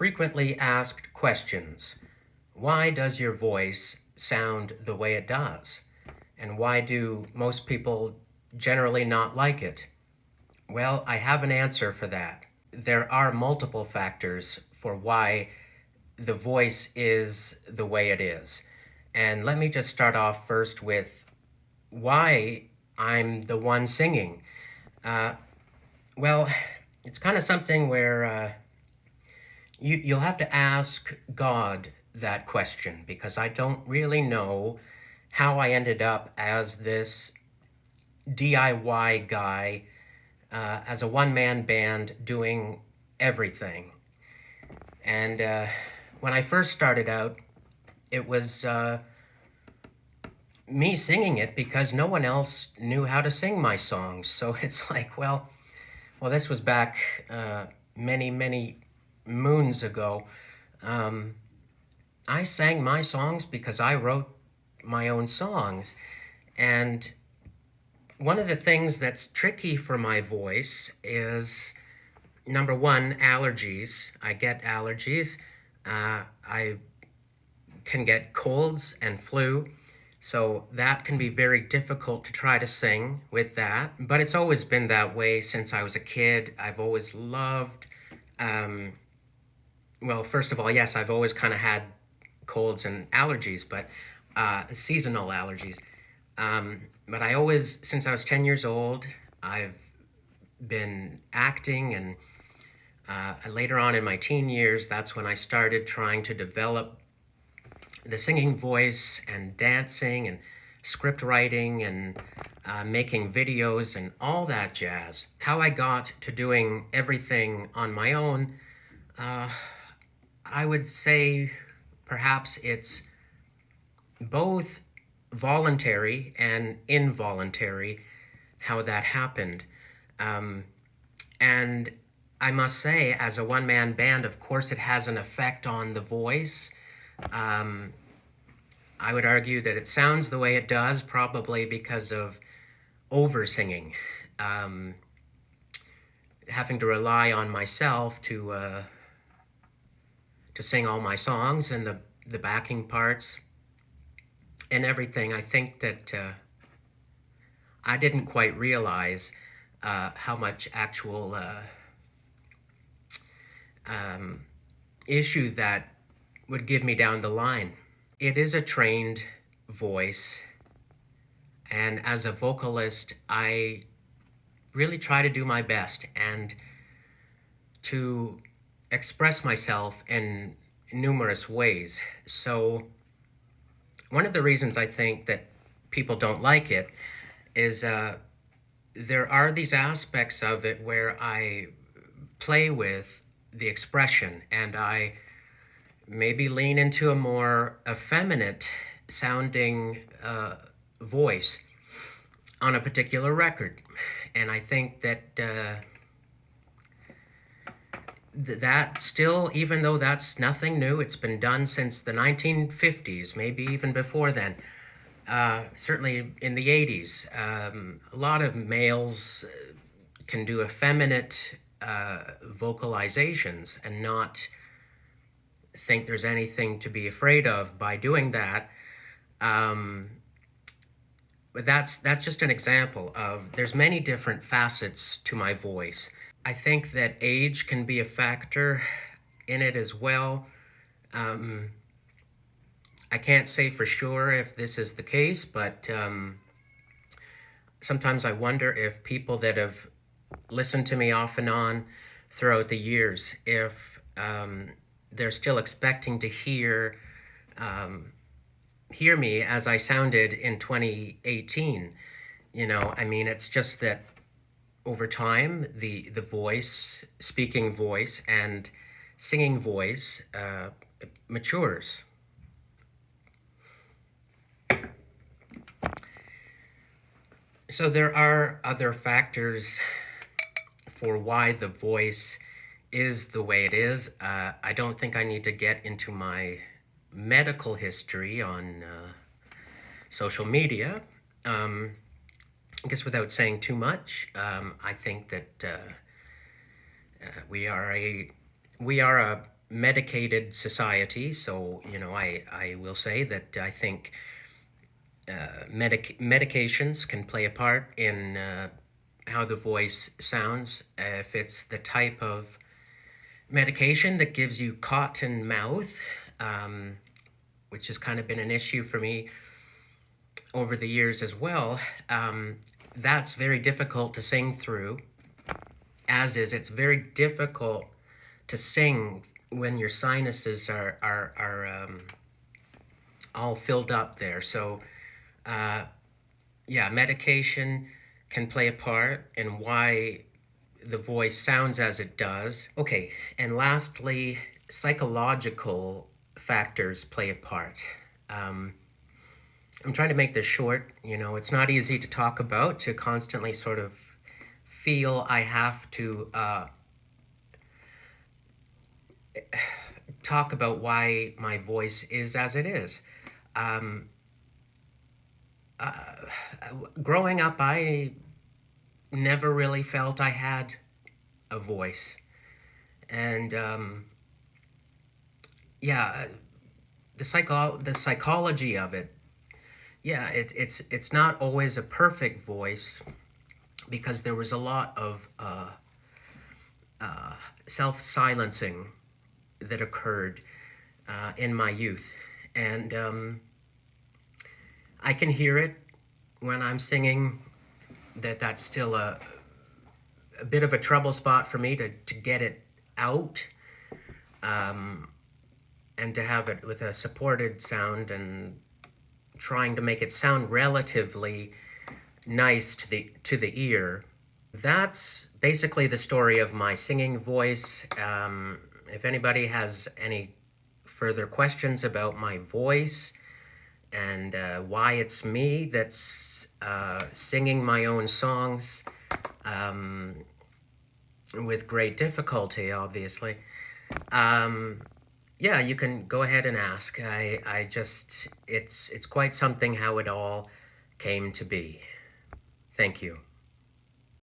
Frequently asked questions. Why does your voice sound the way it does? And why do most people generally not like it? Well, I have an answer for that. There are multiple factors for why the voice is the way it is. And let me just start off first with why I'm the one singing. Uh, well, it's kind of something where you'll have to ask God that question, because I don't really know how I ended up as this DIY guy, as a one-man band doing everything. And when I first started out, it was me singing it because no one else knew how to sing my songs. So it's like, well, this was back many moons ago. I sang my songs because I wrote my own songs. And one of the things that's tricky for my voice is, number one, allergies. I get allergies. I can get colds and flu. So that can be very difficult to try to sing with that. But it's always been that way since I was a kid. I've always loved, well, first of all, yes, I've always kind of had colds and allergies, but seasonal allergies. But I always, since I was 10 years old, I've been acting, and later on in my teen years, that's when I started trying to develop the singing voice and dancing and script writing and making videos and all that jazz. How I got to doing everything on my own, I would say perhaps it's both voluntary and involuntary how that happened. And I must say, as a one-man band, of course, it has an effect on the voice. I would argue that it sounds the way it does probably because of over-singing, having to rely on myself to sing all my songs and the backing parts and everything. I think that I didn't quite realize how much actual issue that would give me down the line. It is a trained voice, and as a vocalist, I really try to do my best and to express myself in numerous ways. So one of the reasons I think that people don't like it is there are these aspects of it where I play with the expression, and I maybe lean into a more effeminate sounding voice on a particular record. And I think that that still, even though that's nothing new, it's been done since the 1950s, maybe even before then. Certainly in the 80s, a lot of males can do effeminate vocalizations and not think there's anything to be afraid of by doing that. But that's just an example of, there's many different facets to my voice. I think that age can be a factor in it as well. I can't say for sure if this is the case, but sometimes I wonder if people that have listened to me off and on throughout the years, if they're still expecting to hear me as I sounded in 2018. You know, I mean, it's just that over time, the voice, speaking voice and singing voice matures. So there are other factors for why the voice is the way it is. I don't think I need to get into my medical history on social media. I guess without saying too much, I think that we are a medicated society, so I will say that I think medications can play a part in how the voice sounds. If it's the type of medication that gives you cotton mouth, which has kind of been an issue for me over the years as well, that's very difficult to sing through. As is, it's very difficult to sing when your sinuses are all filled up there. So, yeah, medication can play a part in why the voice sounds as it does. Okay, and lastly, psychological factors play a part. I'm trying to make this short. It's not easy to talk about, to constantly sort of feel I have to talk about why my voice is as it is. Um, Growing up, I never really felt I had a voice. And yeah, the psychology of it, yeah, it's not always a perfect voice, because there was a lot of self-silencing that occurred in my youth. And I can hear it when I'm singing, that's still a bit of a trouble spot for me to get it out, and to have it with a supported sound, and trying to make it sound relatively nice to the ear. That's basically the story of my singing voice. If anybody has any further questions about my voice and why it's me that's singing my own songs with great difficulty, obviously, yeah, you can go ahead and ask. I just, it's quite something how it all came to be. Thank you.